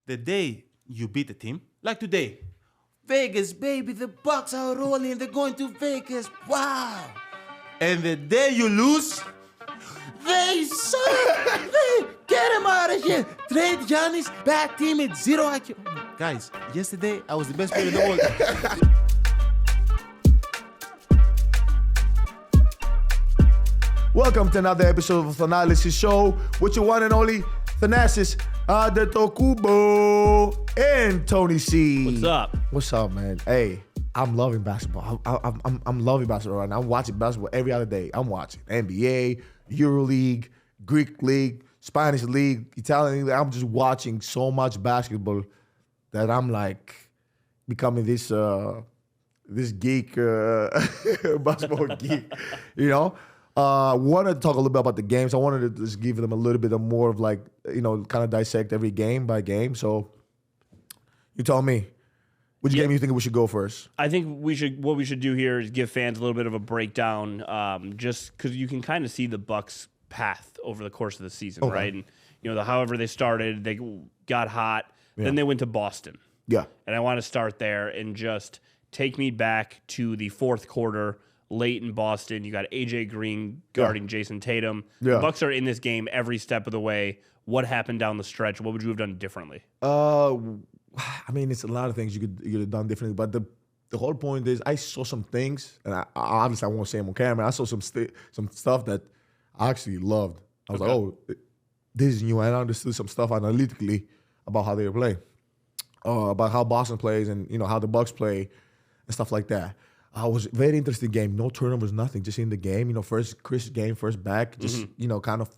the day you beat the team, like today, Vegas, baby, the Bucks are rolling, they're going to Vegas, wow. And the day you lose, they suck, get him out of here. Trade Giannis, bad team, it's 0 IQ. Guys, yesterday I was the best player in the world. Welcome to another episode of the Thanalysis show with your one and only Thanasis Antetokounmpo and Tony C. What's up? What's up, man? Hey, I'm loving basketball. I'm loving basketball right now. I'm watching basketball every other day. I'm watching NBA, EuroLeague, Greek League, Spanish League, Italian League. I'm just watching so much basketball that I'm like becoming this geek, basketball geek, you know? Wanted to talk a little bit about the games. I wanted to just give them a little bit of more of like, kind of dissect every game by game. So you tell me, which game you think we should go first? I think what we should do here is give fans a little bit of a breakdown, just because you can kind of see the Bucks' path over the course of the season, Okay. right? And however they started, they got hot, then they went to Boston. Yeah. And I want to start there and just take me back to the fourth quarter. Late in Boston, you got AJ Green guarding Jason Tatum. Yeah. The Bucks are in this game every step of the way. What happened down the stretch? What would you have done differently? It's a lot of things you could have done differently, but the whole point is I saw some things, and I obviously I won't say them on camera. I saw some stuff that I actually loved. I was like, oh, this is new, and I understood some stuff analytically about how they were playing, about how Boston plays, and how the Bucks play, and stuff like that. It was a very interesting game. No turnovers, nothing. Just in the game. First Khris game, first back. Just kind of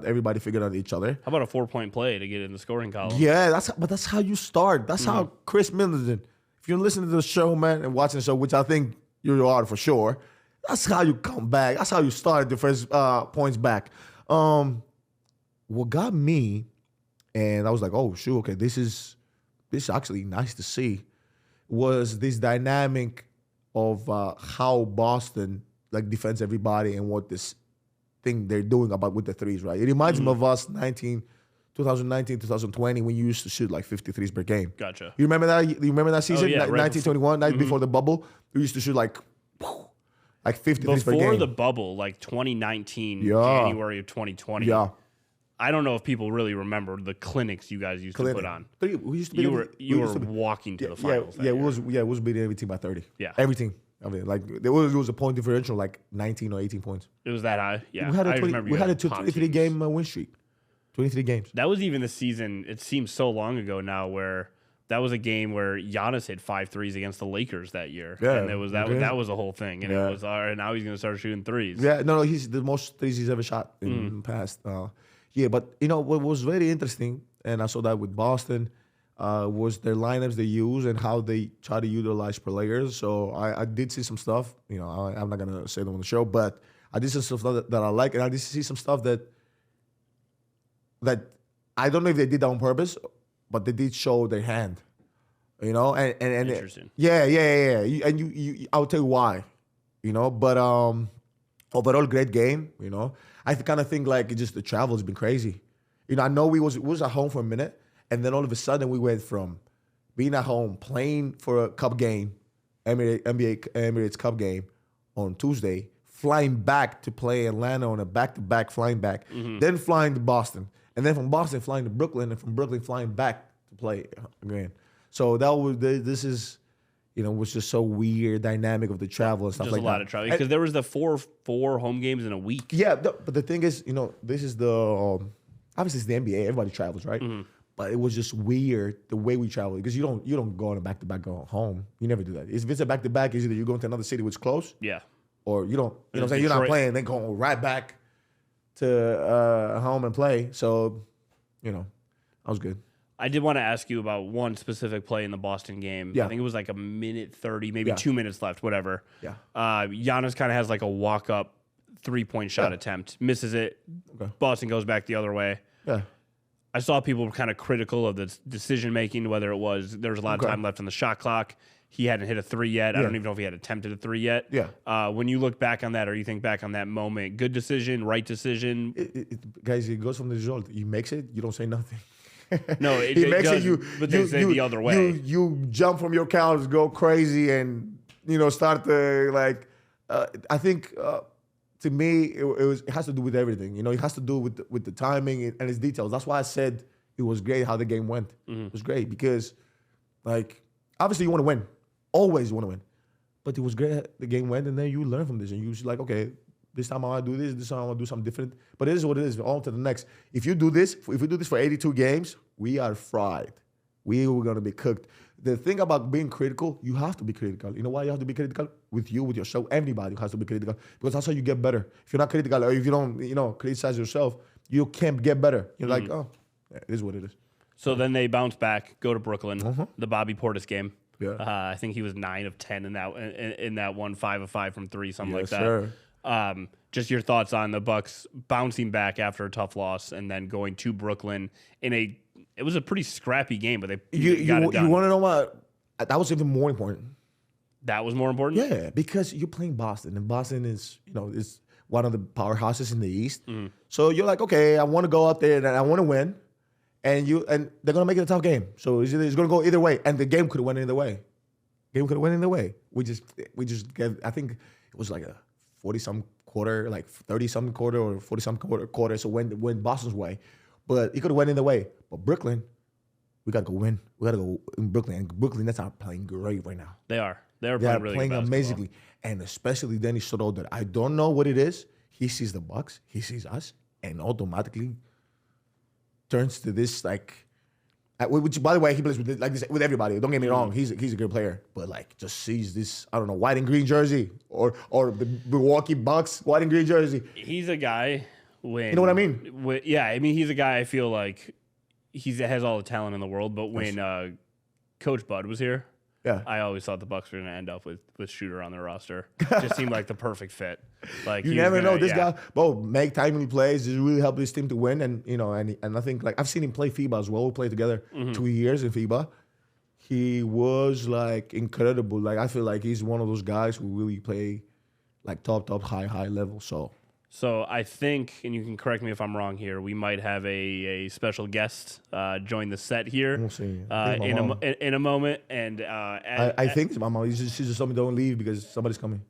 everybody figured out each other. How about a 4-point play to get in the scoring column? Yeah, that's how you start. That's how Khris Middleton. If you're listening to the show, man, and watching the show, which I think you are for sure, that's how you come back. That's how you start the first points back. What got me, and I was like, oh shoot, okay, this is actually nice to see, was this dynamic of how Boston defends everybody and what this thing they're doing about with the threes, right? It reminds me of us 2019, 2020 when you used to shoot like 50 threes per game. Gotcha. You remember that? You remember that season? Oh, yeah, right 1921, before the bubble, we used to shoot like 50 threes per game. Before the bubble, like 2019, January of 2020. Yeah. I don't know if people really remember the clinics you guys used to put on. We used to be you were walking to the finals. It was beating every team by 30. Yeah. Every team. I mean, there was a point differential, like 19 or 18 points. It was that high. Yeah. We had a remember you had 23 game win streak. 23 games. That was even the season, it seems so long ago now, where that was a game where Giannis hit 5 threes against the Lakers that year. Yeah. And that was the whole thing. And it was, all right, now he's going to start shooting threes. Yeah, no, he's the most threes he's ever shot in the past. But what was very interesting, and I saw that with Boston, was their lineups they use and how they try to utilize players. So I did see some stuff. I'm not gonna say them on the show, but I did see some stuff that I like, and I did see some stuff that I don't know if they did that on purpose, but they did show their hand. And Interesting. Yeah. And you I'll tell you why. But overall great game. I kind of think just the travel has been crazy. I know we was at home for a minute, and then all of a sudden we went from being at home playing for a cup game, Emirates Cup game on Tuesday, flying back to play Atlanta on a back-to-back flying back, then flying to Boston, and then from Boston flying to Brooklyn, and from Brooklyn flying back to play again. So this is. Was just so weird dynamic of the travel and stuff Just like that. a lot of travel. Because there was the four home games in a week. Yeah, but the thing is, this is the obviously it's the NBA. Everybody travels, right? But it was just weird the way we travel because you don't go on a back-to-back go home. You never do that. If it's a back-to-back, is either you're going to another city which is close, Yeah. or you don't. What I'm saying? You're not playing, then going right back to home and play. So, I was good. I did want to ask you about one specific play in the Boston game. Yeah. I think it was like a minute 30, maybe 2 minutes left, whatever. Yeah. Giannis kind of has like a walk-up 3-point shot attempt, misses it. Okay. Boston goes back the other way. Yeah. I saw people were kind of critical of the decision-making, whether it was there was a lot of time left on the shot clock. He hadn't hit a 3 yet. I don't even know if he had attempted a 3 yet. Yeah. When you look back on that or you think back on that moment, good decision, right decision? Guys, it goes from the result. He makes it, you don't say nothing. No, he it makes does, it but they say the other way. You jump from your couch, go crazy, and start to like. I think to me it has to do with everything. It has to do with the timing and its details. That's why I said it was great how the game went. It was great because, like, obviously you want to win, always want to win, but it was great how the game went, and then you learn from this, and you just like, okay, this time I want to do this. This time I want to do something different. But it is what it is. On to the next. If we do this for 82 games, we are fried. We were gonna be cooked. The thing about being critical, you have to be critical. You know why you have to be critical? With you, with your show, everybody has to be critical because that's how you get better. If you're not critical or if you don't, criticize yourself, you can't get better. You're like, oh, yeah, it is what it is. So then they bounce back, go to Brooklyn, the Bobby Portis game. Yeah. I think he was 9 of 10 in that one, 5 of 5 from 3, something like that. Sir. Just your thoughts on the Bucks bouncing back after a tough loss and then going to Brooklyn it was a pretty scrappy game, but they got it done. You want to know what? That was even more important. That was more important? Yeah, because you're playing Boston, and Boston is one of the powerhouses in the East. So you're like, okay, I want to go out there and I want to win, and they're gonna make it a tough game. So it's gonna go either way, and the game could have went either way. We just get. I think it was like a 40-some quarter, like 30-some quarter or 40-some quarter. So went Boston's way, but it could have went either way. But Brooklyn, we gotta go win. We gotta go in Brooklyn, and Brooklyn that's not playing great right now. They are. They're They playing playing amazingly, and especially Dennis Schroeder. I don't know what it is. He sees the Bucks, he sees us, and automatically turns to this like. Which, by the way, he plays with everybody. Don't get me wrong. He's a good player, but like just sees this. I don't know, white and green jersey or the Milwaukee Bucks white and green jersey. He's a guy when you know what I mean. He's a guy. I feel like he has all the talent in the world, but when Coach Bud was here. Yeah, I always thought the Bucks were going to end up with Shooter on their roster. Just seemed like the perfect fit. Like you never know. This guy, make timely plays. Just really help this team to win. And and I think like I've seen him play FIBA as well. We played together 2 years in FIBA. He was like incredible. Like I feel like he's one of those guys who really play like top high level. So I think, and you can correct me if I'm wrong here, we might have a special guest join the set here We'll see. in a moment. And I think it's my mom. She just told me don't leave because somebody's coming.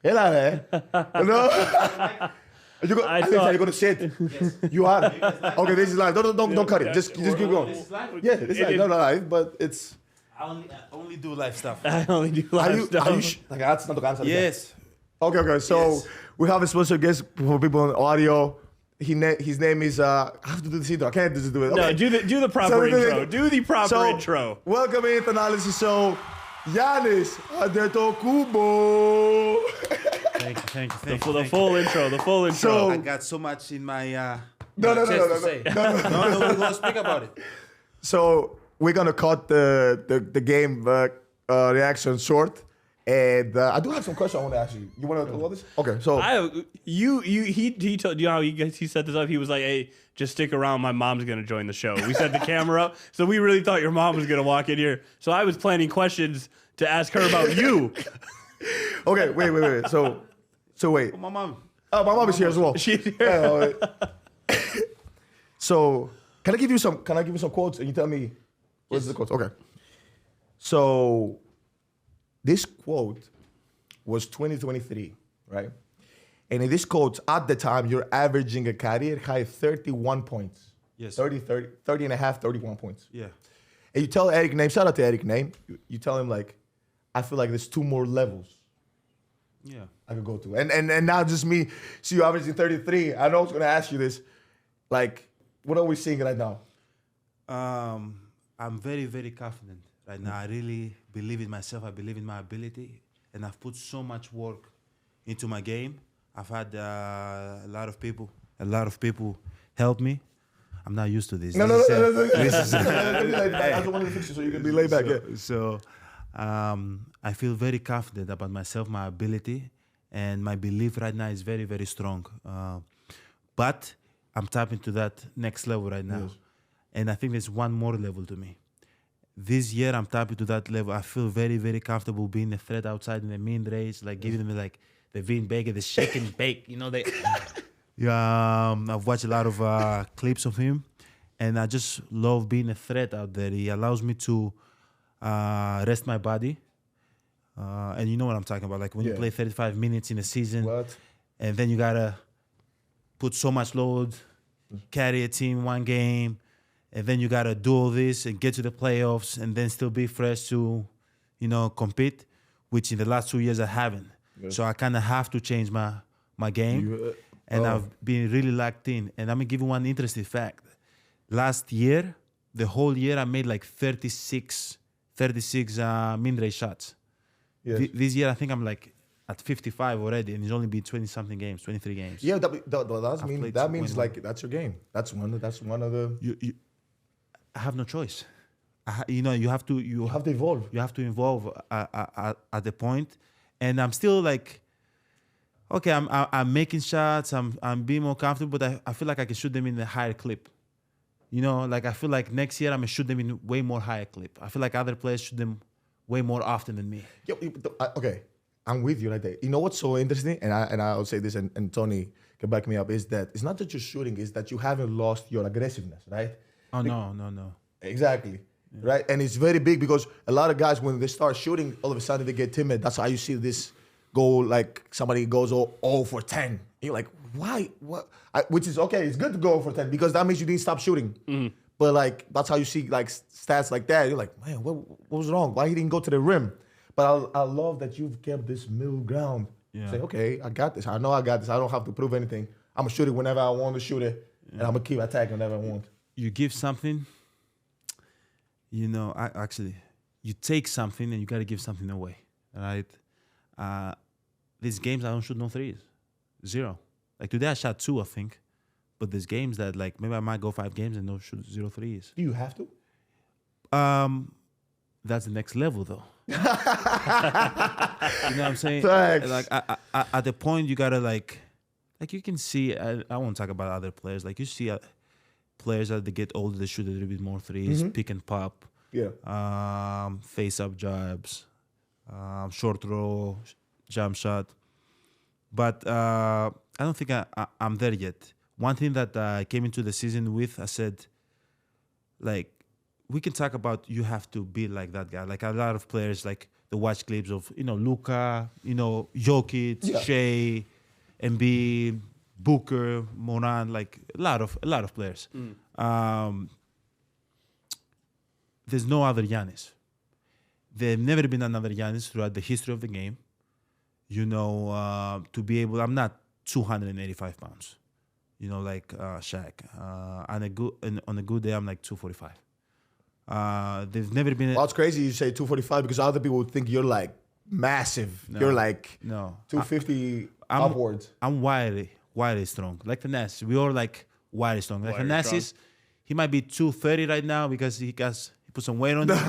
Hello there. Hello. I think you're gonna sit. Yes. You are. Okay, this is live. Don't cut it. Just keep going. This is live? Yeah, it's not live, but it's. I only do live stuff. I only do live stuff. Yes. Okay. So we have a special guest for people on audio. His name is. I have to do this intro. I can't just do it. Okay. No, do the proper intro. Do the proper intro. Welcome in Thanalysis show, Giannis Antetokounmpo. Thank you. The full intro. So, I got so much in my No, chest to say. No, we're gonna speak about it. So we're gonna cut the game reaction short, and I do have some questions I want to ask you. You want to talk about this? Okay, so he told you how he set this up. He was like, "Hey, just stick around. My mom's gonna join the show." We set the camera up, so we really thought your mom was gonna walk in here. So I was planning questions to ask her about you. Okay, wait. So wait. Oh, my mom. Oh, my mom is here as well. She's here. Yeah, so can I give you some quotes and you tell me what's the quote? Okay. So this quote was 2023, right? And in this quote, at the time, you're averaging a career high 31 points. Yes. 30 and a half, 31 points. Yeah. And you tell Eric Name, shout out to Eric Name, you tell him like, I feel like there's 2 more levels. Yeah. I could go to. And now just me, see you averaging 33. I know I was going to ask you this. Like, what are we seeing right now? I'm very, very confident right now. I really believe in myself. I believe in my ability. And I've put so much work into my game. I've had a lot of people help me. I'm not used to this. No. I just wanted to fix it so you can be laid back. So I feel very confident about myself, my ability, and my belief right now is very, very strong. But I'm tapping to that next level right now. Yes. And I think there's one more level to me. This year, I'm tapping to that level. I feel very, very comfortable being a threat outside in the mid-range, like giving them like the Vin Baker, the shake and bake. You know, I've watched a lot of clips of him, and I just love being a threat out there. He allows me to rest my body. And you know what I'm talking about. Like when you play 35 minutes in a season, and then you got to put so much load, carry a team one game, and then you got to do all this and get to the playoffs and then still be fresh to, compete, which in the last 2 years I haven't. Yes. So I kind of have to change my game. I've been really locked in. And I'm going to give you one interesting fact. Last year, the whole year, I made like 36 mid-range shots. Yes. This year, I think I'm like at 55 already, and it's only been 20-something games, 23 games. Yeah, that means like that's your game. That's one of the. I have no choice. You have to evolve. You have to evolve at the point, and I'm still like, okay, I'm making shots. I'm being more comfortable, but I feel like I can shoot them in a higher clip. Like I feel like next year I'm gonna shoot them in way more higher clip. I feel like other players shoot them way more often than me. Okay, I'm with you right there. You know what's so interesting, and I'll say this, and Tony can back me up, is that it's not that you're shooting, it's that you haven't lost your aggressiveness, right? Oh, no. Exactly, right? And it's very big because a lot of guys, when they start shooting, all of a sudden they get timid. That's how you see this go, like somebody goes 0 for 10. You're like, why? What? Which is okay, it's good to go 0 for 10 because that means you didn't stop shooting. Mm-hmm. But like that's how you see like stats like that. You're like, man, what was wrong? Why he didn't go to the rim? But I love that you've kept this middle ground. Yeah. Say, okay, I got this. I know I got this. I don't have to prove anything. I'm gonna shoot it whenever I want to shoot it, and I'm gonna keep attacking whenever I want. You give something, you take something and you got to give something away, right? These games I don't shoot no threes, 0. Like today I shot 2, I think, but there's games that like maybe I might go 5 games and no shoot 0 threes. Do you have to? That's the next level though. You know what I'm saying? Thanks. Like at the point you gotta like you can see. I won't talk about other players. Like you see players as they get older, they shoot a little bit more threes, pick and pop. Yeah. Face up jabs, short throw, jump shot. But I don't think I'm there yet. One thing that I came into the season with, I said, like, we can talk about you have to be like that guy. Like a lot of players, like the watch clips of, Luka, Jokic, Shea, Embiid, Booker, Moran, like a lot of players. There's no other Giannis. There's never been another Giannis throughout the history of the game. To be able, I'm not 285 pounds, like Shaq. On a good day, I'm like 245. There's never been. Well, it's crazy you say 245 because other people would think you're like massive. No, you're like 250 upwards. I'm wildly strong. Like Thanasis, we all like wildly strong. Like Thanasis, he might be 230 right now because he put some weight on him.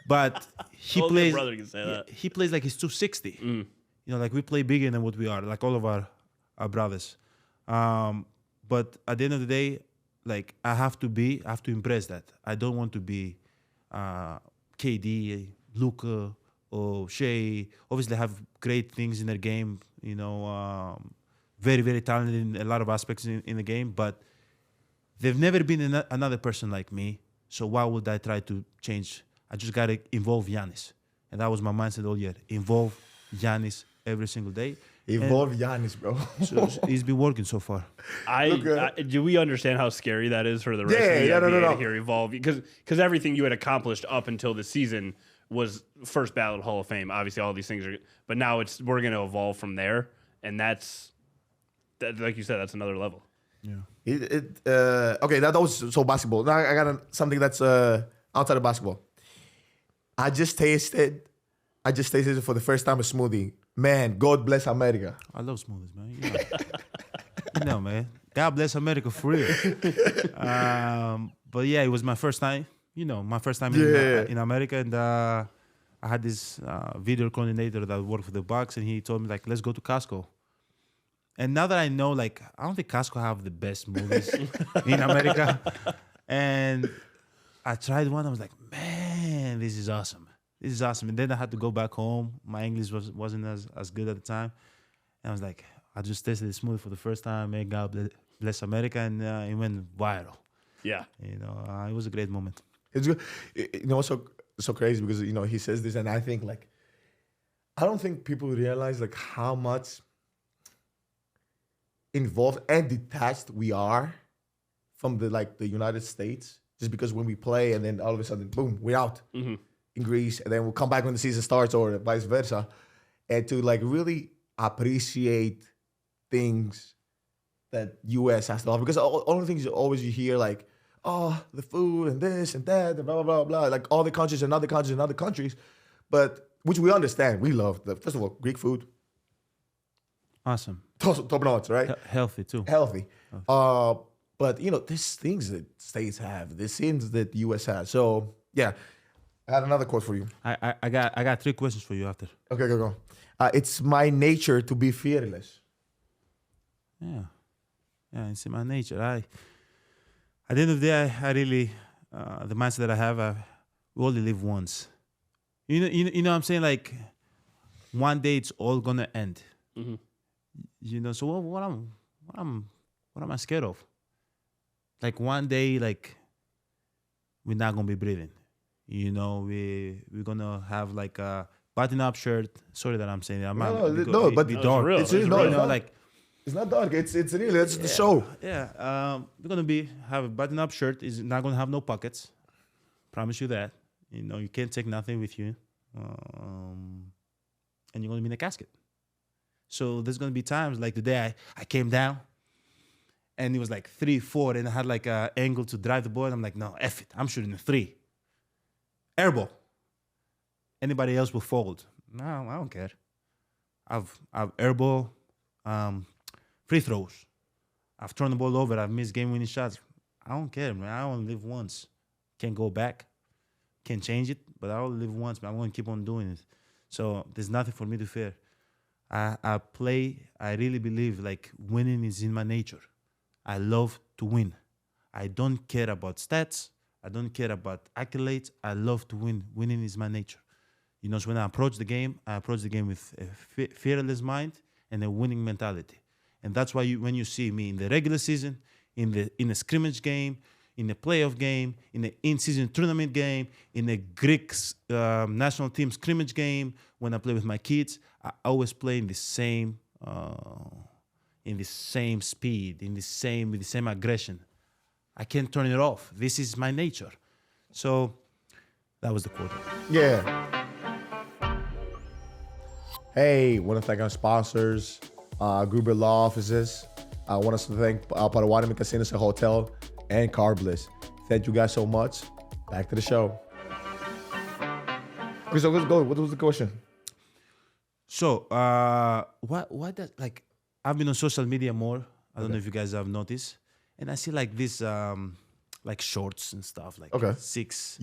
But he plays. Brother can say that. He plays like he's 260. Like we play bigger than what we are. Like all of our brothers. But at the end of the day, like I have to impress that. I don't want to be KD, Luka, or Shea. Obviously, have great things in their game. Very, very talented in a lot of aspects in the game. But they've never been another person like me. So why would I try to change? I just got to involve Giannis. And that was my mindset all year. Involve Giannis every single day. Involve Giannis, bro. So he's been working so far. Do we understand how scary that is for the rest of the NBA to hear evolve? Because everything you had accomplished up until the season was first ballot Hall of Fame. Obviously, all these things are... But now we're going to evolve from there. And that's like you said, that's another level. Yeah. Okay, that was so basketball. Now I got something that's outside of basketball. I just tasted for the first time a smoothie. Man, God bless America. I love smoothies, man. Man. God bless America for real. But yeah, it was my first time. My first time in America, and I had this video coordinator that worked for the Bucks, and he told me like, let's go to Costco. And now that I know, like, I don't think Costco have the best movies in America. And I tried one. I was like, man, this is awesome. This is awesome. And then I had to go back home. My English wasn't as good at the time. And I was like, I just tasted the smoothie for the first time. And God bless America, and it went viral. Yeah. You know, it was a great moment. It's good. You know, so crazy because he says this, and I think like I don't think people realize like how much involved and detached we are from the United States. Just because when we play, and then all of a sudden, boom, we're out in Greece, and then we'll come back when the season starts, or vice versa, and to like really appreciate things that U.S. has to offer. Because all the things you hear like, oh, the food and this and that and blah, blah, blah, blah. Like all the countries and other countries and other countries. But, which we understand. We love, first of all, Greek food. Awesome. Top notch, right? Healthy, too. Healthy. But, there's things that states have. There's things that U.S. has. So, yeah. I had another quote for you. I got 3 questions for you after. Okay, go. It's my nature to be fearless. Yeah, it's in my nature. At the end of the day, I really, the mindset that I have, we only live once. You know what I'm saying? Like, one day it's all gonna end. So what am I scared of? Like one day, like we're not gonna be breathing. We're gonna have like a button-up shirt. Sorry that I'm saying that. But it's real. It's real. It's not dark. It's real. It's the show. Yeah. We're gonna have a button-up shirt. Is not gonna have no pockets. Promise you that. You can't take nothing with you, and you're gonna be in a casket. So there's gonna be times like today I came down, and it was like 3-4, and I had like an angle to drive the ball. And I'm like, no, F it. I'm shooting a 3. Airball. Anybody else will fold. No, I don't care. I've airball, free throws. I've turned the ball over. I've missed game-winning shots. I don't care, man. I only live once. Can't go back. Can't change it, but I only live once, man. I'm going to keep on doing it. So there's nothing for me to fear. I really believe like winning is in my nature. I love to win. I don't care about stats. I don't care about accolades. I love to win. Winning is my nature. So when I approach the game with a fearless mind and a winning mentality. And that's why when you see me in the regular season, in a scrimmage game, in a playoff game, in an in-season tournament game, in a Greek national team scrimmage game, when I play with my kids, I always play in the same speed, with the same aggression. I can't turn it off. This is my nature. So that was the quote. Yeah. Hey, want to thank our sponsors, Gruber Law Offices. I want us to thank Paraguay Casinos and Hotel and Car Bliss. Thank you guys so much. Back to the show. Okay, so let's go. What was the question? So, what does, like, I've been on social media more. I don't know if you guys have noticed. And I see like this, like shorts and stuff, like six,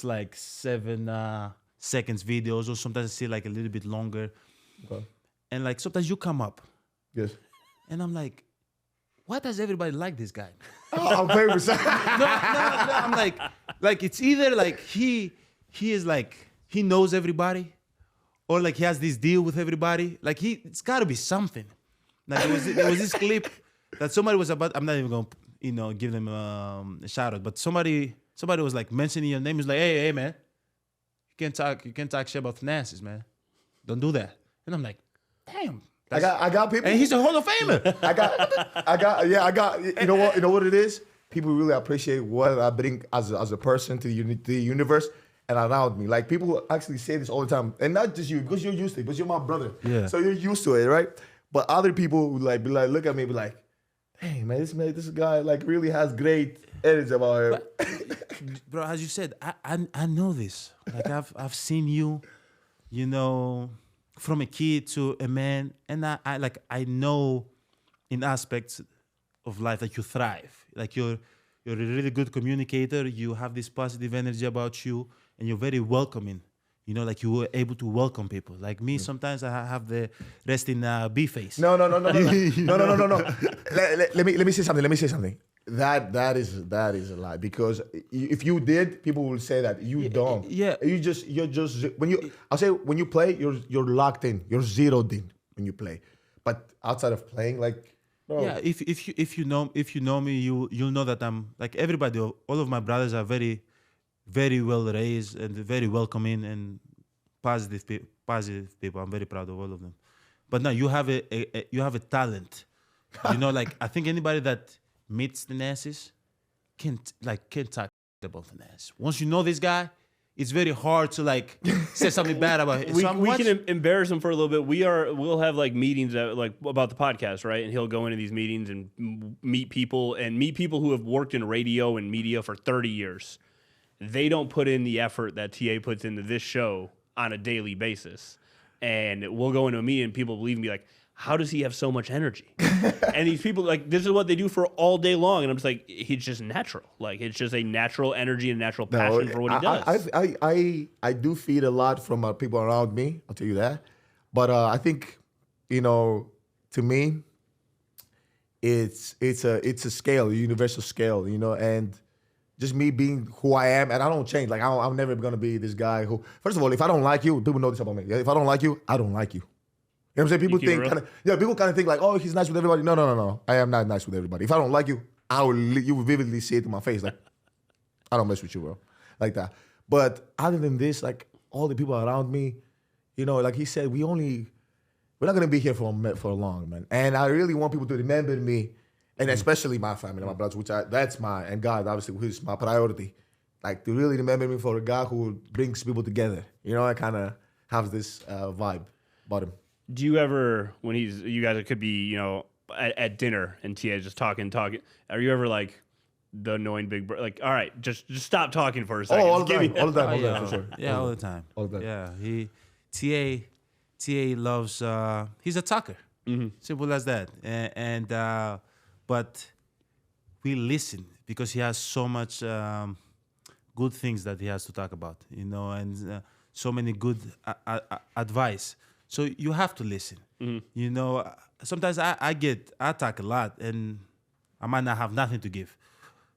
like 7 seconds videos, or sometimes I see like a little bit longer. Okay. And like sometimes you come up. Yes. And I'm like, why does everybody like this guy? Oh, I'm famous. no, I'm like it's either like he is like, he knows everybody, or like he has this deal with everybody. Like it's gotta be something. Like there was this clip that somebody was about, I'm not even gonna, give them a shout out, but somebody was like mentioning your name. He was like, hey man, you can't talk shit about Thanasis, man. Don't do that. And I'm like, damn. I got people. And he's a Hall of Famer. I got. You know what it is? People really appreciate what I bring as a person to the universe and around me. Like people actually say this all the time, and not just you, because you're used to it, because you're my brother. Yeah. So you're used to it, right? But other people would like be like, look at me, be like, hey man, this guy like really has great energy about him. But, bro, as you said, I know this. Like I've seen you, from a kid to a man, and I know in aspects of life that you thrive. Like you're a really good communicator. You have this positive energy about you, and you're very welcoming. Like you were able to welcome people. Like me, sometimes I have the resting B face. No. Let me say something. That is a lie, because if you did, people will say that you don't. Yeah. You're just when you play, you're locked in. You're zeroed in when you play. but outside of playing, like, bro, Yeah, if you know me, you'll know that I'm like everybody. All of my brothers are very well raised and very welcoming and positive people. I'm very proud of all of them. But now you have you have a talent. You know, like I think anybody that meets Thanasis can't talk about Thanasis. Once you know this guy, it's very hard to like say something bad about him. We can embarrass him for a little bit. We'll have like meetings like about the podcast, right? And he'll go into these meetings and meet people who have worked in radio and media for 30 years. They don't put in the effort that TA puts into this show on a daily basis. And we'll go into a meeting and people believe me like, how does he have so much energy? And these people, like, this is what they do for all day long. And I'm just like, it's just natural. Like, it's just a natural energy and natural passion for what he does. I do feed a lot from people around me. I'll tell you that. But I think, you know, to me, it's a scale, a universal scale, you know, and just me being who I am, and I don't change. Like, I'm never going to be this guy who, first of all, if I don't like you, people know this about me. If I don't like you, I don't like you. You know what I'm saying? People kind of think like, oh, he's nice with everybody. No. I am not nice with everybody. If I don't like you, you will vividly see it in my face. Like, I don't mess with you, bro. Like that. But other than this, like all the people around me, you know, like he said, we're not gonna be here for long, man. And I really want people to remember me, and especially my family, my brothers, and God, obviously, who's my priority. Like to really remember me for a guy who brings people together. You know, I kind of have this vibe about him. Do you ever, when you guys could be, you know, at dinner and TA just talking, are you ever like the annoying big brother? Like, all right, just stop talking for a second. Oh, all the time, for sure. Yeah, all the time. All the time. Yeah, TA loves, he's a talker. Mm-hmm. Simple as that. But we listen because he has so much good things that he has to talk about, you know, and so many good advice. So you have to listen. Mm-hmm. You know, sometimes I talk a lot and I might not have nothing to give.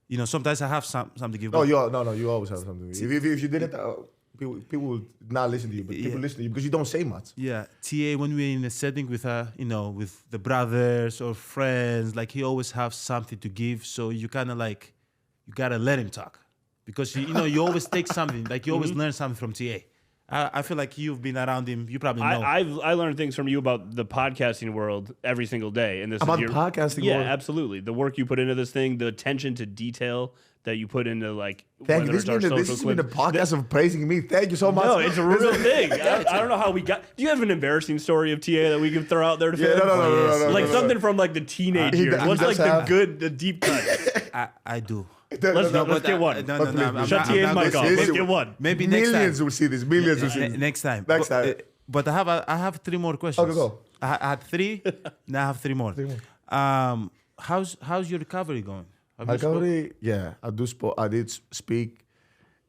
You know, sometimes I have something to give. No, you always have something to give. If you didn't, people will not listen to you, but people listen to you because you don't say much. Yeah, TA, when we're in a setting with, you know, with the brothers or friends, like he always have something to give. So you kind of like, you got to let him talk. Because, you know, you always take something, like you always learn something from TA. I feel like you've been around him. You probably know. I learned things from you about the podcasting world every single day. And this about is the podcasting world? Yeah, absolutely. The work you put into this thing, the attention to detail that you put into, like, thank you. This has been the podcast of praising me. Thank you so much. No, it's a real thing. I don't know how we got. Do you have an embarrassing story of TA that we can throw out there to fans? No. Like something from like the teenage years. What's like the deep cut? I do. Let's get one. No. Shut TA's mic off. Let's get one. Maybe next time. Millions will see this. Millions will see this. Next time. But I have 3 more questions. Okay, go. I had 3. Now I have 3 more. How's your recovery going? My recovery, yeah. I did speak,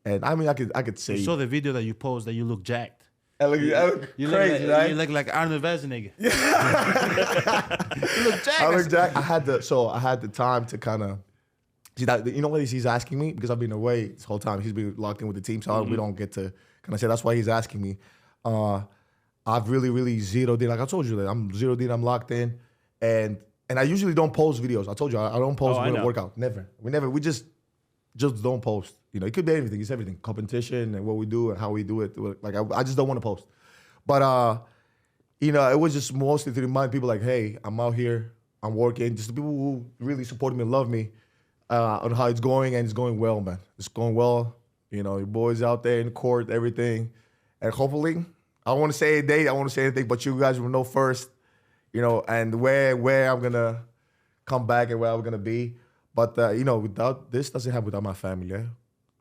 and I mean, I could say. You saw the video that you posted that you look jacked. I look crazy, right? You look like Arnold Schwarzenegger. You look jacked. I look jacked. I had the time to kind of. See that, you know what he's asking me, because I've been away this whole time. He's been locked in with the team, so we don't get to kind of say. That's why he's asking me. I've really zeroed in. Like I told you that I'm zeroed in. I'm locked in, and I usually don't post videos. I told you I don't post when I work out. Never. We just don't post. You know, it could be anything. It's everything. Competition and what we do and how we do it. Like I just don't want to post. But you know, it was just mostly to remind people like, hey, I'm out here. I'm working. Just the people who really support me and love me. On how it's going, and it's going well, man. It's going well. You know, your boys out there in the court, everything. And hopefully, I don't want to say a date, I don't want to say anything, but you guys will know first, you know, and where I'm going to come back and where I'm going to be. But, you know, this doesn't happen without my family, yeah?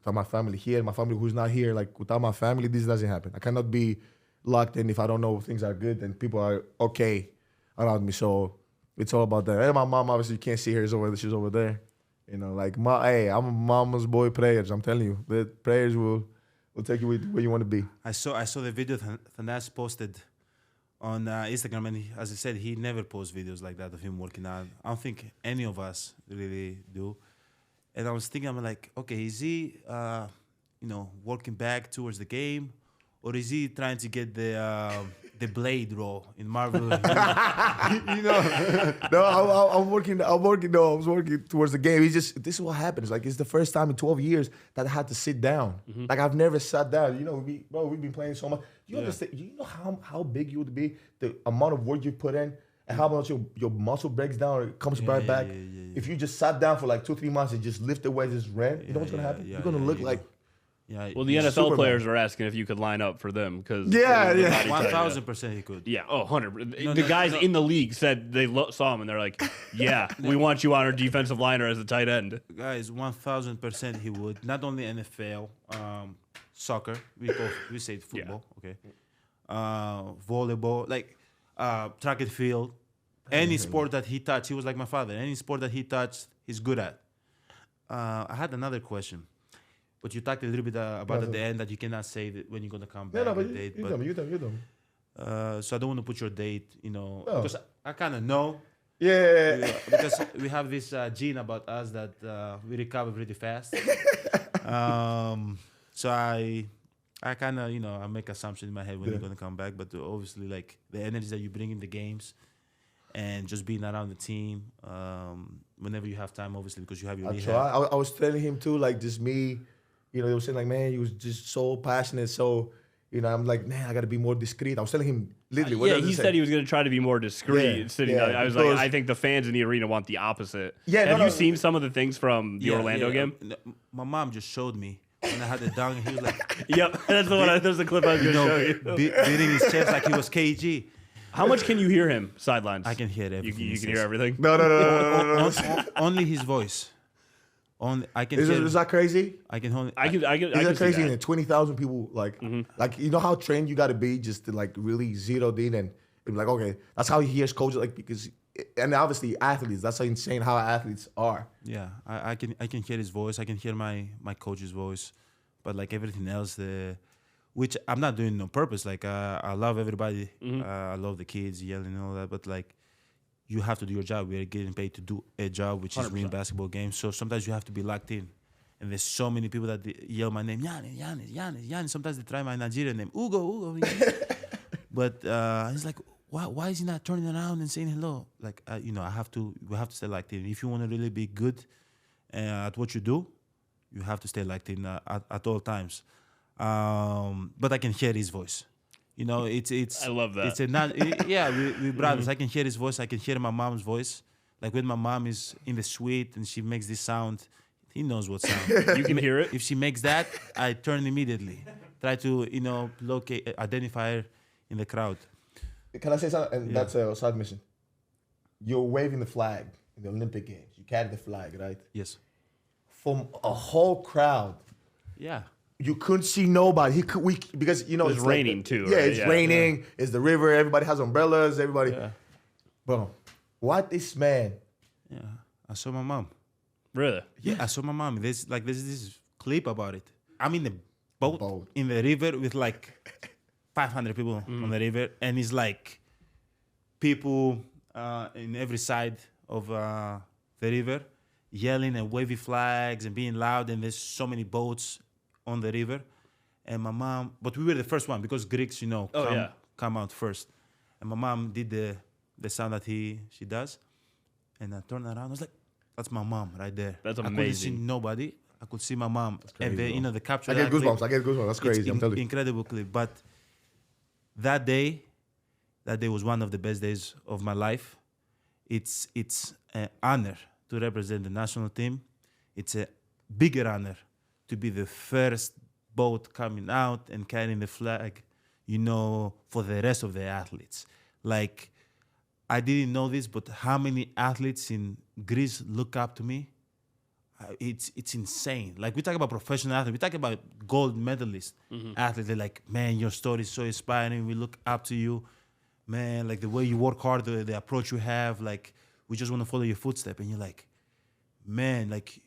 Without my family here, my family who's not here, like, without my family, this doesn't happen. I cannot be locked in if I don't know things are good and people are okay around me. So it's all about that. And my mom, obviously, you can't see her. She's over there. You know, like, I'm a mama's boy. Prayers, I'm telling you. The prayers will take you where you want to be. I saw the video Thanasis posted on Instagram, and as I said, he never posts videos like that of him working out. I don't think any of us really do. And I was thinking, I'm like, okay, is he, you know, working back towards the game, or is he trying to get the the Blade role in Marvel. You know, no, I'm working. I was working towards the game. This is what happens. Like, it's the first time in 12 years that I had to sit down. Like, I've never sat down. You know, we've been playing so much. You understand? You know how big you would be, the amount of work you put in, and how much your muscle breaks down or it comes right back. If you just sat down for like 2-3 months and just lifted weights, just ran, you know what's gonna happen? You're gonna look like. Yeah. Well, the NFL Superman. players are asking if you could line up for them because 1,000% he could. Yeah, 100. The guys in the league said they saw him and they're like, "Yeah, we want you on our defensive line or as a tight end." Guys, 1,000% he would. Not only NFL, soccer. We say football. Okay. Volleyball, like track and field. Any sport that he touched, he was like my father. Any sport that he touched, he's good at. I had another question. But you talked a little bit about at the end that you cannot say that when you're gonna come back. No, but date, you tell me. So I don't want to put your date, because I kind of know. Yeah. Because we have this gene about us that we recover pretty fast. So I kind of, I make assumptions in my head when you're gonna come back. But obviously, like the energy that you bring in the games, and just being around the team, whenever you have time, obviously, because you have your rehab. I was telling him too, like just me. They were saying like, man, he was just so passionate. So, I'm like, man, I got to be more discreet. I was telling him literally. He said he was going to try to be more discreet. I was like, I think the fans in the arena want the opposite. Yeah, Have you seen some of the things from the Orlando game? My mom just showed me when I had the dunk, and he was like, "Yep, that's the one. There's the clip I was going to show you." Beating his chest like he was KG. How much can you hear him sidelines? I can hear everything. You can hear everything. No. Only his voice. I can. Is that crazy? I can Is that crazy? And 20,000 people, like how trained you got to be just to like really zeroed in and be like, okay, that's how he hears coaches, like, because, and obviously athletes. That's how insane how athletes are. Yeah, I can hear his voice. I can hear my coach's voice, but like everything else, which I'm not doing on purpose. Like I love everybody. I love the kids yelling and all that, but like. You have to do your job. We are getting paid to do a job, which is 100%. Win basketball games. So sometimes you have to be locked in. And there's so many people that yell my name, Giannis. Sometimes they try my Nigerian name, Ugo. But it's like, why is he not turning around and saying hello? Like, we have to stay locked in. If you want to really be good at what you do, you have to stay locked in at all times. But I can hear his voice. It's. I love that. We brothers. I can hear his voice. I can hear my mom's voice. Like when my mom is in the suite and she makes this sound, he knows what sound. You can hear it. If she makes that, I turn immediately. Try to, locate, identify her in the crowd. Can I say something? And that's a side mission. You're waving the flag in the Olympic Games. You carry the flag, right? Yes. From a whole crowd. Yeah. You couldn't see nobody. Because it's raining like, too. Yeah, right? it's raining. Yeah. It's the river. Everybody has umbrellas. Everybody. Yeah. Bro, what this man? Yeah, I saw my mom. Really? Yeah, I saw my mom. There's this clip about it. I'm in the boat in the river with like 500 people on the river, and it's like people in every side of the river yelling and waving flags and being loud, and there's so many boats on the river, and my mom. But we were the first one because Greeks, come out first, and my mom did the sound that she does, and I turned around. I was like, "That's my mom right there." That's amazing. I couldn't see nobody. I could see my mom, crazy, and the capture. I get goosebumps. That's crazy. I'm telling you, incredible clip. But that day was one of the best days of my life. It's an honor to represent the national team. It's a bigger honor to be the first boat coming out and carrying the flag, for the rest of the athletes. Like, I didn't know this, but how many athletes in Greece look up to me? It's insane. Like, we talk about professional athletes. We talk about gold medalist athletes. They're like, man, your story is so inspiring. We look up to you. Man, like the way you work hard, the approach you have, like, we just want to follow your footsteps. And you're like, man, like,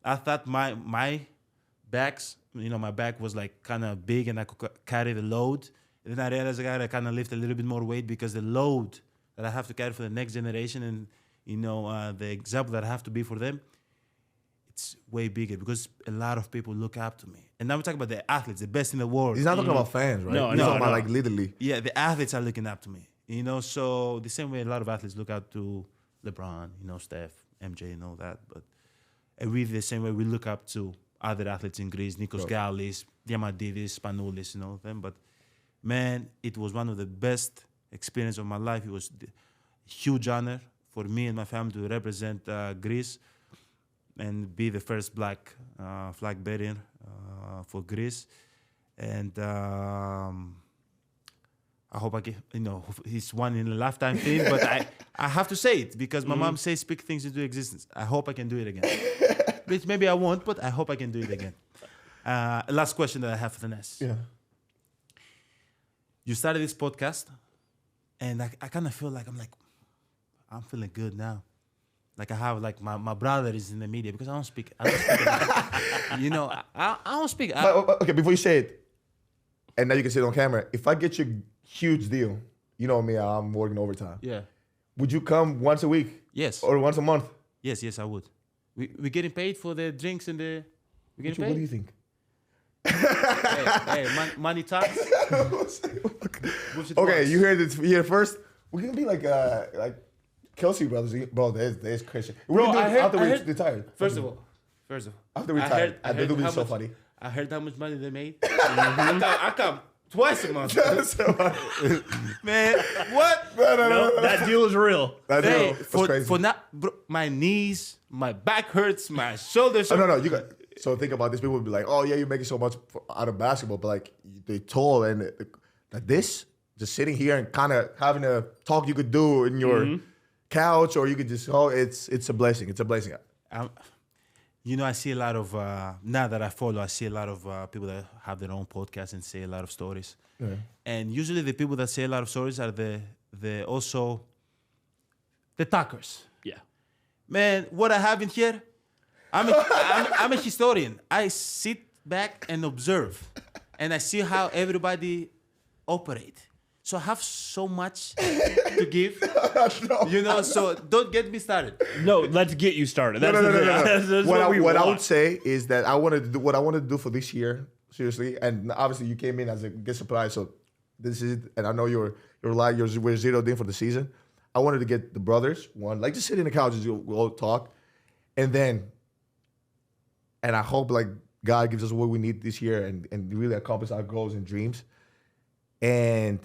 I thought my backs, my back was like kind of big and I could carry the load. And then I realized I got to kind of lift a little bit more weight because the load that I have to carry for the next generation and, the example that I have to be for them, it's way bigger because a lot of people look up to me. And now we're talking about the athletes, the best in the world. He's not talking about fans, right? No, He's no, talking about no. like literally. Yeah, the athletes are looking up to me. You know, so the same way a lot of athletes look up to LeBron, you know, Steph, MJ, and all that. But and we the same way we look up to other athletes in Greece, Nikos Gallis, Diamantidis, Spanoulis, and all of them. But man, it was one of the best experience of my life. It was a huge honor for me and my family to represent Greece and be the first black flag bearer for Greece. And I hope I get, you know, it's one in a lifetime thing, but I have to say it because my mom says speak things into existence. I hope I can do it again. Which maybe I won't, but I hope I can do it again. Last question that I have for Thanasis. Yeah. You started this podcast, and I kind of feel like I'm feeling good now. Like I have like my brother is in the media because I don't speak. You know, I don't speak. But, okay, before you say it, and now you can say it on camera. If I get you a huge deal, you know me, I'm working overtime. Yeah. Would you come once a week? Yes. Or once a month? Yes, I would. We getting paid for the drinks and the. We getting What do paid. you think? Money talks. Okay, you heard it here first. We're gonna be like Kelsey brothers, bro. There's Christian. We're gonna do it after we retire. First of all, After we retire, I think it'll be so funny. I heard how much money they made. I come twice a month. Man, what? No, that deal is real. That's Hey, crazy. for not, bro, my knees, my back hurts, my shoulders. Oh, no, you got. So think about this. People would be like, "Oh yeah, you're making so much out of basketball," but like they told and like this, just sitting here and kind of having a talk you could do in your couch, or you could just it's a blessing. It's a blessing. You know, I see a lot of now that I follow, I see a lot of people that have their own podcasts and say a lot of stories. Yeah. And usually the people that say a lot of stories are the also the talkers. Yeah. Man, what I have in here, I'm a historian. I sit back and observe, and I see how everybody operate. So I have so much to give, you know. So don't get me started. No, let's get you started. That's No. That's What I would say is that I wanted to do what I wanted to do for this year, seriously. And obviously you came in as a guest surprise, so this is. And I know we're zeroed in for the season. I wanted to get the brothers one, like just sit in the couch and we'll all talk, and I hope like God gives us what we need this year and really accomplish our goals and dreams. And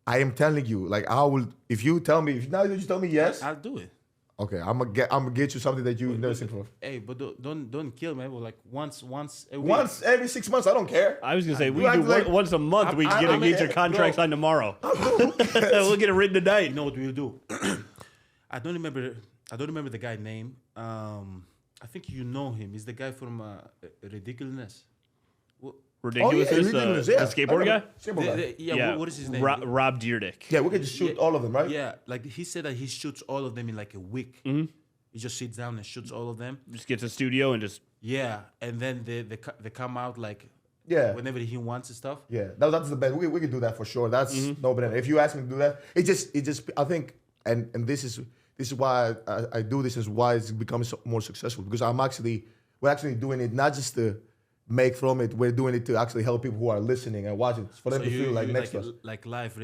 I am telling you, like I will. If you tell me, if now you just tell me yes, I'll do it. okay, I'm gonna get you something that you've never seen before. Hey, but don't kill me. Well, like once a week. Once every 6 months, I don't care. I was gonna say we You do act like- once a month. We can I'm get your contract bro. signed tomorrow. We'll get it written tonight. You know what we'll do? I don't remember the guy's name. I think you know him. He's the guy from Ridiculousness. Ridiculousness, Ridiculous, the yeah. skateboard guy. Skateboard guy. Yeah. What is his name? Rob Deerdick. Yeah, we can just shoot all of them, right? Yeah, like he said that he shoots all of them in like a week. Mm-hmm. He just sits down and shoots all of them. Just gets a studio and just. Yeah, and then they come out like Yeah. whenever he wants and stuff. Yeah, that's the best. We can do that for sure. That's no brainer. If you ask me to do that, it just I think, and this is why I do this, is why it's becoming more successful, because we're actually doing it not just to make from it, we're doing it to actually help people who are listening and watching, for them So to feel like next to us. like live,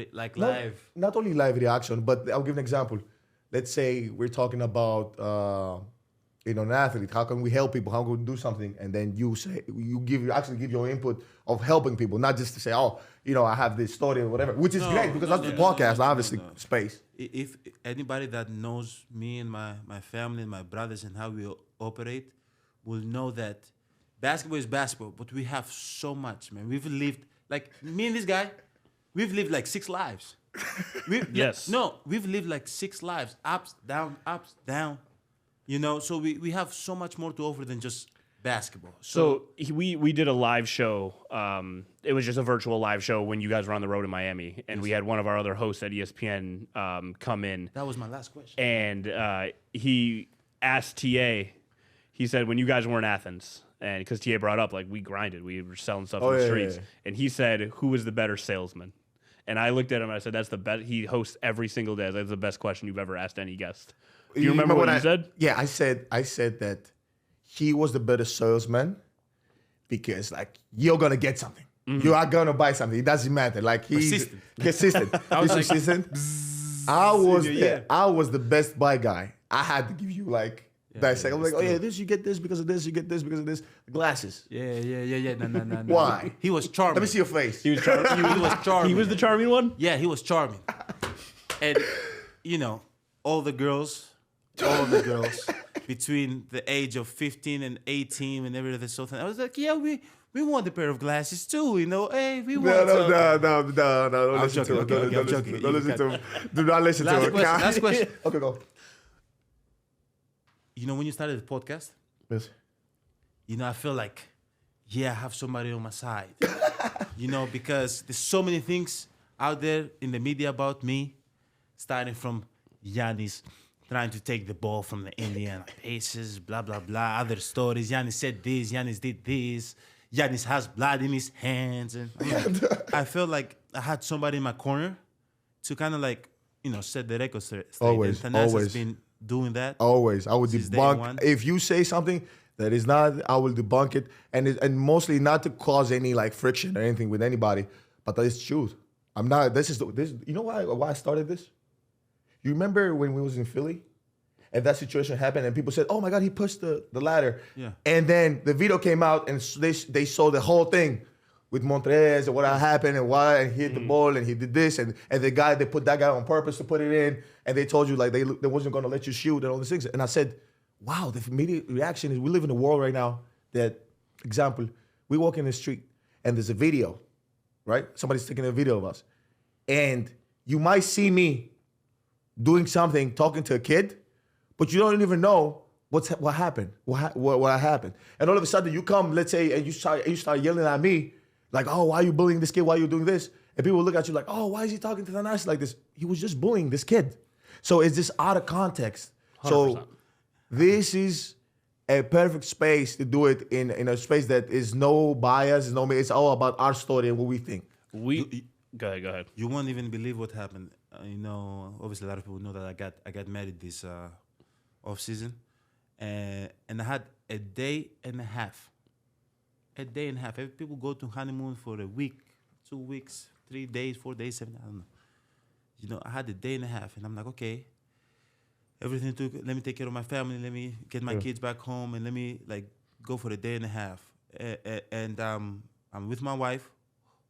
Not only live reaction, but I'll give an example. Let's say we're talking about an athlete. How can we help people? How can we do something? And then you actually give your input of helping people, not just to say, oh, I have this story or whatever, which is great because that's the podcast, obviously, space. If anybody that knows me and my family and my brothers and how we operate will know that basketball is basketball, but we have so much, man. We've lived, like me and this guy, we've lived like 6 lives. Yes. We've lived like 6 lives, ups, down, so we have so much more to offer than just basketball. So we did a live show. It was just a virtual live show when you guys were on the road in Miami, and we had one of our other hosts at ESPN come in. That was my last question. And he asked TA. He said, when you guys were in Athens, and because TA brought up, like, we grinded, we were selling stuff in the streets, and he said, who was the better salesman? And I looked at him and I said, that's the best. He hosts every single day. That's the best question you've ever asked any guest. Do you remember what you said? Yeah, I said that he was the better salesman because like you're gonna get something. You are gonna buy something. It doesn't matter. Like he's consistent. He's consistent. I was the best buy guy. I had to give you like that second. I'm like, oh yeah, this you get this because of this, you get this because of this. Glasses. Yeah. No. Why? He was charming. Let me see your face. He was charming. He was charming. He was the charming one? Yeah, he was charming. And, you know, all the girls between the age of 15 and 18, whenever they're so thin, I was like, yeah, we want a pair of glasses too, you know. Hey, we want No. Don't listen to him. I'm joking. Don't listen to him. Do not listen to him. Last question. Okay, go. You know, when you started the podcast, Yes. you know, I feel like, yeah, I have somebody on my side. You know, because there's so many things out there in the media about me, starting from Giannis trying to take the ball from the Indiana Pacers, blah, blah, blah, other stories. Giannis said this, Giannis did this. Giannis has blood in his hands. And I felt like I had somebody in my corner to kind of like, you know, set the record straight. Always, and Thanasis always. has been doing that. Always. I would Since day one. debunk. If you say something that is not, I will debunk it. And mostly not to cause any like friction or anything with anybody, but that is truth. I'm not, this. You know why I started this? You remember when we was in Philly and that situation happened and people said, oh my God, he pushed the ladder. Yeah. And then the video came out and they saw the whole thing with Montrez and what happened and why, and he hit the ball and he did this and the guy, they put that guy on purpose to put it in and they told you like they wasn't going to let you shoot and all these things. And I said, wow, the immediate reaction is we live in a world right now that, example, we walk in the street and there's a video, right? Somebody's taking a video of us. And you might see me doing something, talking to a kid, but you don't even know what happened, what happened. And all of a sudden you come, let's say, and you start yelling at me, like, oh, why are you bullying this kid? Why are you doing this? And people look at you like, oh, why is he talking to Thanasis like this? He was just bullying this kid. So it's just out of context. 100%. So this is a perfect space to do it in a space that is no bias, it's all about our story and what we think. Go ahead. You won't even believe what happened. You know, obviously a lot of people know that I got married this off season, and I had a day and a half. People go to honeymoon for a week, 2 weeks, 3 days, 4 days, 7. I don't know. You know, I had a day and a half, and I'm like, okay, everything took. Let me take care of my family. Let me get my kids back home, and let me like go for a day and a half. And I'm with my wife,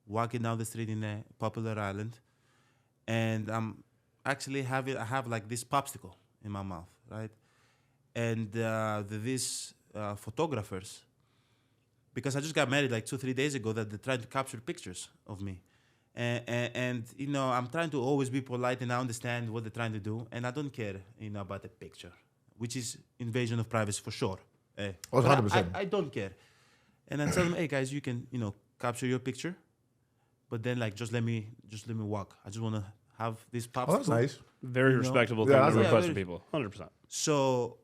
walking down the street in a popular island, and I'm actually I have like this popsicle in my mouth, right? And these photographers, because I just got married like 2-3 days ago, that they're trying to capture pictures of me. And you know, I'm trying to always be polite and I understand what they're trying to do, and I don't care, you know, about the picture, which is invasion of privacy for sure. 100%. I don't care. And I tell them, hey guys, you can, you know, capture your picture, but then like just let me walk. I just want to have this popsicle. Oh, that's nice. Very respectable Yeah, thing to that's request from people. 100%. So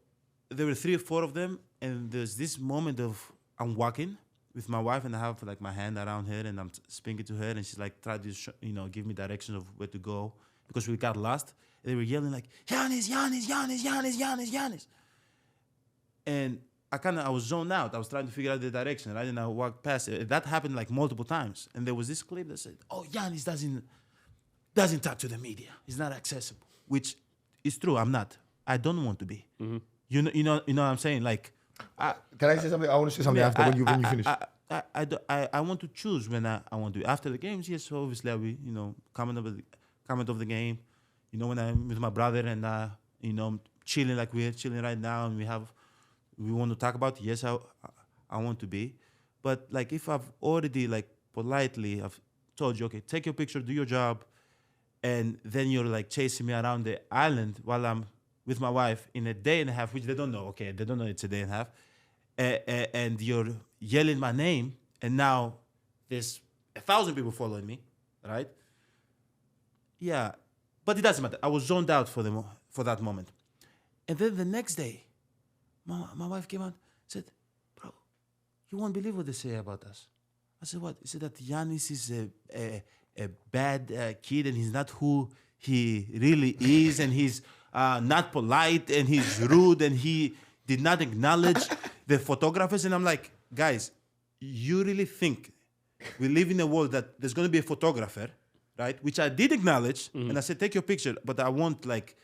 there were 3 or 4 of them, and there's this moment of I'm walking with my wife, and I have like my hand around her, and I'm speaking to her, and she's like trying to give me directions of where to go because we got lost. And they were yelling like Giannis, Giannis, Giannis, Giannis, Giannis, Giannis, and I was zoned out. I was trying to figure out the direction, right? And I walked past it. That happened like multiple times, and there was this clip that said, "Oh, Giannis doesn't talk to the media. He's not accessible," which is true. I'm not. I don't want to be. Mm-hmm. You know what I'm saying? Like, Can I say something? I want to say something after when you finish. I want to choose when I want to. After the games, yes, obviously I will, you know, comment of the game. You know, when I'm with my brother and you know, chilling like we're chilling right now, and we want to talk about it, yes, I want to be. But like if I've already like politely I've told you, okay, take your picture, do your job, and then you're like chasing me around the island while I'm with my wife in a day and a half, which they don't know. Okay, they don't know it's a day and a half, and you're yelling my name, and now there's 1,000 people following me, right? Yeah, but it doesn't matter. I was zoned out for that moment, and then the next day, my wife came out and said, "Bro, you won't believe what they say about us." I said, "What?" He said that Giannis is a bad kid, and he's not who he really is, and he's not polite, and he's rude, and he did not acknowledge the photographers. And I'm like, guys, you really think we live in a world that there's going to be a photographer, right? Which I did acknowledge. And I said, take your picture, but I won't like,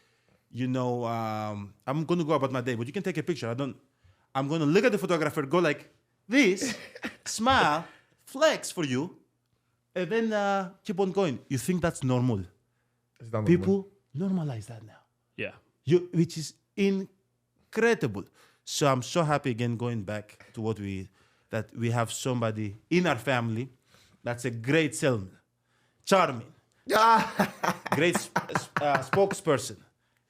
I'm going to go about my day, but you can take a picture. I'm going to look at the photographer, go like this, smile, flex for you, and then keep on going. You think that's normal? It's not normal. People normalize that now. Yeah. Which is incredible. So I'm so happy again going back to that we have somebody in our family that's a great salesman, charming, great spokesperson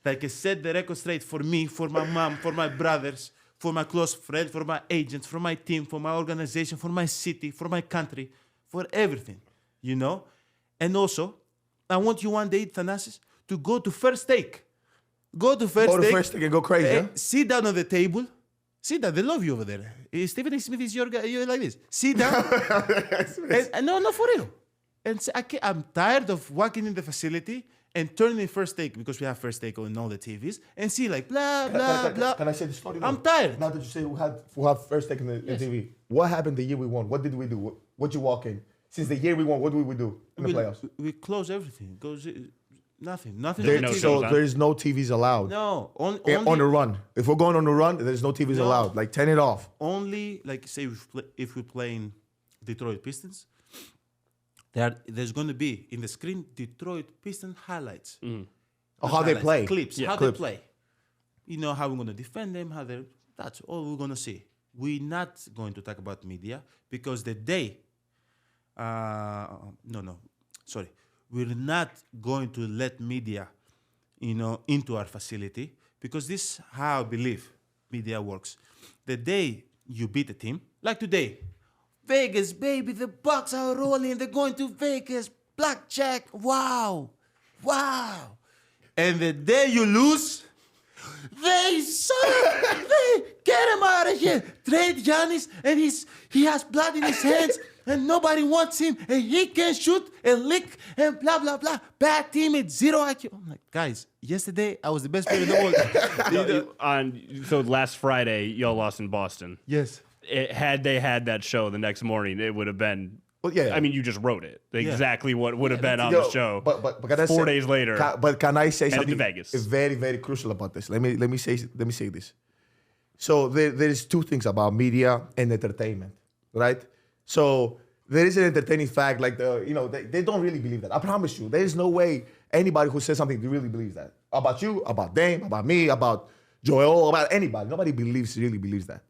that can set the record straight for me, for my mom, for my brothers, for my close friends, for my agents, for my team, for my organization, for my city, for my country, for everything, And also, I want you one day, Thanasis, to go to First Take. Go to First Take and go crazy. Huh? Sit down on the table. Sit down. They love you over there. Stephen A. Smith is your guy. You're like this. Sit down. No, for real. And say, I'm tired of walking in the facility and turning in First Take because we have First Take on all the TVs and see like blah, blah, blah. Can I say the story? I'm tired. Now that you say we have First Take in the TV, what happened the year we won? What did we do? What you walk in? Since the year we won, what did we do in the playoffs? We close everything. Goes nothing. There is no TVs allowed. No, only on the run. If we're going on the run, there's no TVs allowed. Like turn it off. Only like say if we play in Detroit Pistons, there's going to be in the screen Detroit Pistons highlights. How they play. Clips. How they play. How we're going to defend them. That's all we're going to see. We're not going to talk about media because the day. Sorry. We're not going to let media, into our facility because this is how I believe media works. The day you beat a team, like today, Vegas, baby, the Bucks are rolling. They're going to Vegas. Blackjack. Wow. And the day you lose, they suck. They get him out of here. Trade Giannis, and he has blood in his hands, and nobody wants him, and he can shoot and lick and blah blah blah. Bad teammate, 0 IQ. I'm like, guys, yesterday I was the best player in the world. So last Friday, y'all lost in Boston. Yes. Had they had that show the next morning, it would have been. Well, yeah. I mean, you just wrote it. Exactly what would have been on the show. But can I 4 days later. Can I say something? To Vegas. Very, very crucial about this. Let me say this. So there is two things about media and entertainment, right? So there is an entertaining fact, like they don't really believe that. I promise you, there is no way anybody who says something really believes that about you, about them, about me, about Joel, about anybody. Nobody really believes that.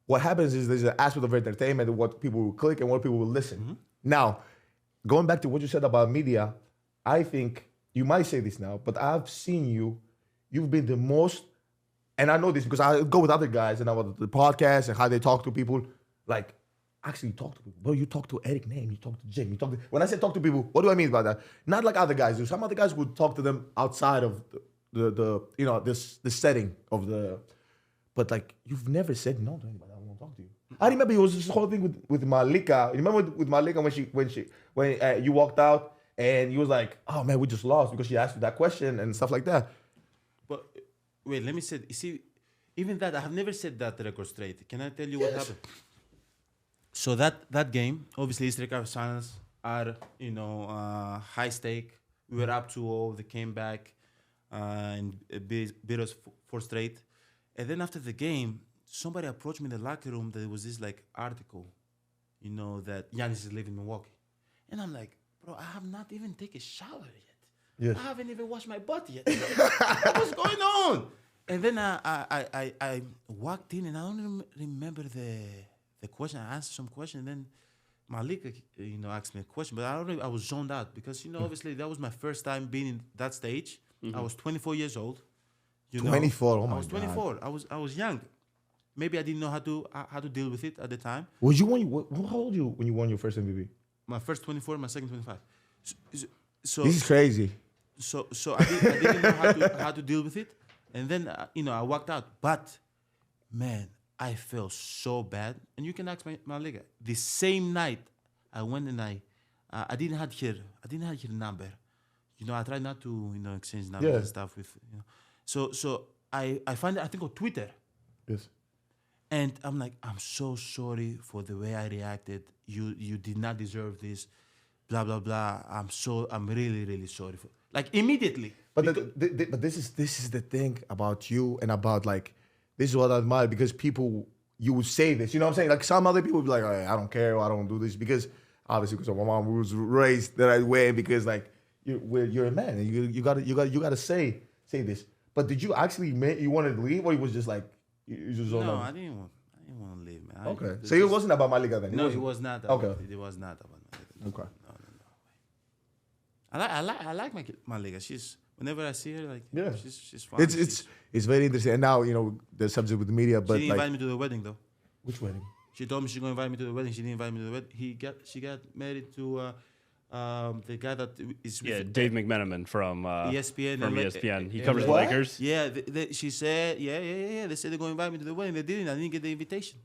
What happens is there's an aspect of entertainment, what people will click and what people will listen. Mm-hmm. Now, going back to what you said about media, I think you might say this now, but I've seen you've been the most, and I know this because I go with other guys and about the podcast and how they talk to people, like actually talk to people. Bro, you talk to Eric Name, you talk to Jim, when I say talk to people, what do I mean by that? Not like other guys do. Some other guys would talk to them outside of the setting of the, but like you've never said no to anybody. Talk to you. I remember it was this whole thing with Malika. You remember with Malika when you walked out and you was like, "Oh man, we just lost," because she asked you that question and stuff like that. But wait, let me say. You see, even that I have never said that record straight. Can I tell you what happened? So that game, obviously, Eastern Finals are high stake. We were up 2-0. They came back and beat us 4 straight. And then after the game, somebody approached me in the locker room that there was this like article, that Giannis is living in Milwaukee. And I'm like, bro, I have not even taken a shower yet. Yes. I haven't even washed my butt yet. What's going on? And then I walked in and I don't remember the question. I answered some question and then Malika, asked me a question, but I was zoned out because, obviously that was my first time being in that stage. Mm-hmm. I was 24 years old. 24, oh my God. I was 24. I was young. Maybe I didn't know how to deal with it at the time. How old were you when you won your first MVP? My first 24, my second 25. So this is crazy. So I didn't know how to deal with it, and then I walked out. But man, I felt so bad. And you can ask my lega. The same night, I went and I didn't have her number. I tried not to exchange numbers and stuff with. So I found it, I think on Twitter. Yes. And I'm like, I'm so sorry for the way I reacted. You did not deserve this. Blah blah blah. I'm really really sorry for. Like immediately. But but this is the thing about you and about like this is what I admire because people you would say this. You know what I'm saying? Like some other people would be like, I don't care. I don't do this because obviously because my mom was raised the right way and because like you're a man and you gotta say this. But did you actually you wanted to leave or it was just like you just don't know? I didn't want to leave, man. Okay. So it wasn't about Malika then? No, it was not. Okay. It was not about Malika. Okay. No. I like Malika. She's whenever I see her, like she's fun. It's very interesting. And now, the subject with the media, but she didn't invite me to the wedding though. Which wedding? She told me she's gonna invite me to the wedding. She didn't invite me to the wedding. She got married to the guy that is with Dave McMenamin from ESPN. From ESPN. He covers the Lakers. Yeah, she said, yeah. They said they're gonna invite me to the wedding. They didn't. I didn't get the invitation.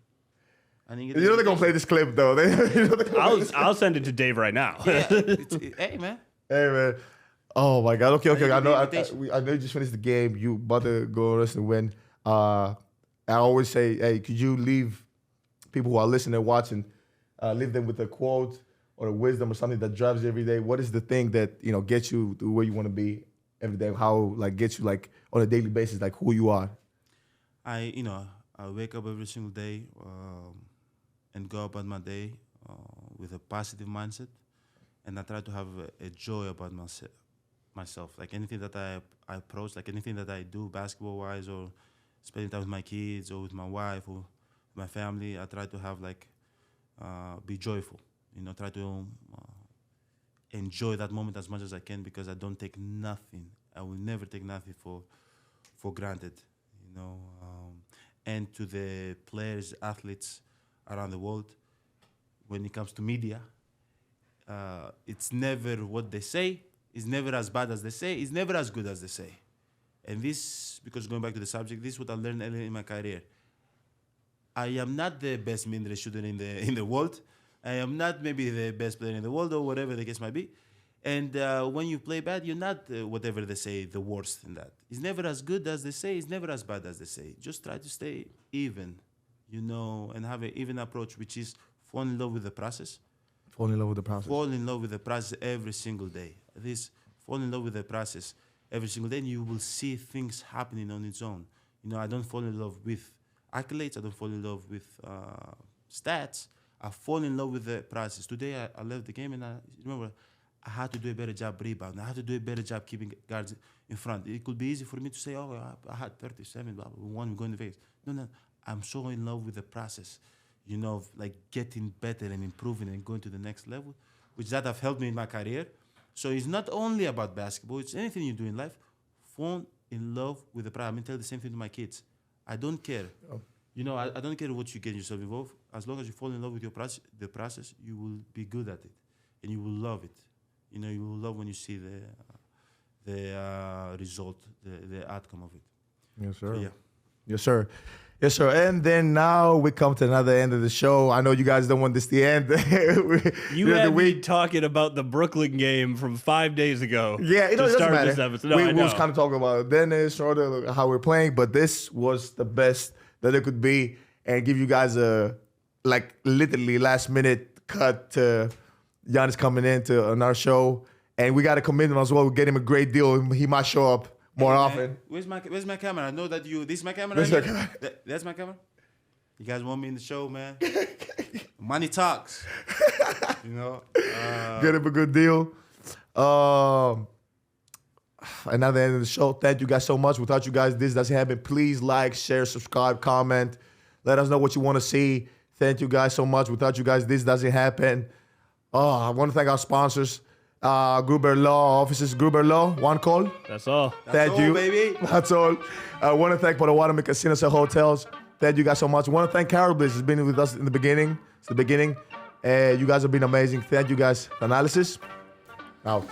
They're gonna play this clip though. I'll send it to Dave right now. Yeah, hey man. Hey man. Oh my God. Okay. I know you just finished the game. You about to go rest and win. I always say, hey, could you leave people who are listening and watching, leave them with a quote or a wisdom or something that drives you every day? What is the thing that gets you to where you want to be every day? How gets you on a daily basis, who you are? I wake up every single day and go about my day with a positive mindset, and I try to have a joy about myself. Like anything that I approach, like anything that I do basketball-wise or spending time with my kids or with my wife or my family, I try to have be joyful. Try to enjoy that moment as much as I can because I don't take nothing. I will never take nothing for granted. And to the players, athletes around the world, when it comes to media, it's never what they say. It's never as bad as they say. It's never as good as they say. And this, because going back to the subject, this is what I learned early in my career. I am not the best Midrange shooter in the world. I am not maybe the best player in the world or whatever the case might be. And when you play bad, you're not whatever they say, the worst in that. It's never as good as they say. It's never as bad as they say. Just try to stay even, and have an even approach, which is fall in love with the process. Fall in love with the process. Fall in love with the process every single day. Fall in love with the process every single day, and you will see things happening on its own. I don't fall in love with accolades. I don't fall in love with stats. I fall in love with the process. Today, I left the game, and I remember I had to do a better job rebounding. I had to do a better job keeping guards in front. It could be easy for me to say, I had 37, blah, blah, one going to Vegas. No. I'm so in love with the process, getting better and improving and going to the next level, which that have helped me in my career. So it's not only about basketball. It's anything you do in life. Fall in love with the process. I tell the same thing to my kids. I don't care. Oh. I don't care what you get yourself involved. As long as you fall in love with the process, you will be good at it, and you will love it. You will love when you see the result, the outcome of it. Yes, sir. So, yeah. Yes, sir. Yes, sir. And then now we come to another end of the show. I know you guys don't want this to end. You had me talking about the Brooklyn game from 5 days ago. Yeah, it doesn't matter. This episode. No, we was kind of talking about Dennis, sort of how we're playing, but this was the best that it could be, and give you guys a literally last minute cut to Giannis coming into on our show, and we got to commit him as well. We get him a great deal. He might show up more often. Where's my camera? I know that this is my camera. That's my camera. You guys want me in the show, man? Money talks. Get him a good deal. Another end of the show. Thank you guys so much. Without you guys, this doesn't happen. Please like, share, subscribe, comment. Let us know what you want to see. Thank you guys so much. Without you guys, this doesn't happen. I want to thank our sponsors. Gruber Law Offices, Gruber Law, one call. That's all. Thank you, baby. That's all. I want to thank Potawatomi Casinos and Hotels. Thank you guys so much. I want to thank Carol Bliss. Has been with us in the beginning. It's the beginning. You guys have been amazing. Thank you guys. Thanalysis, out.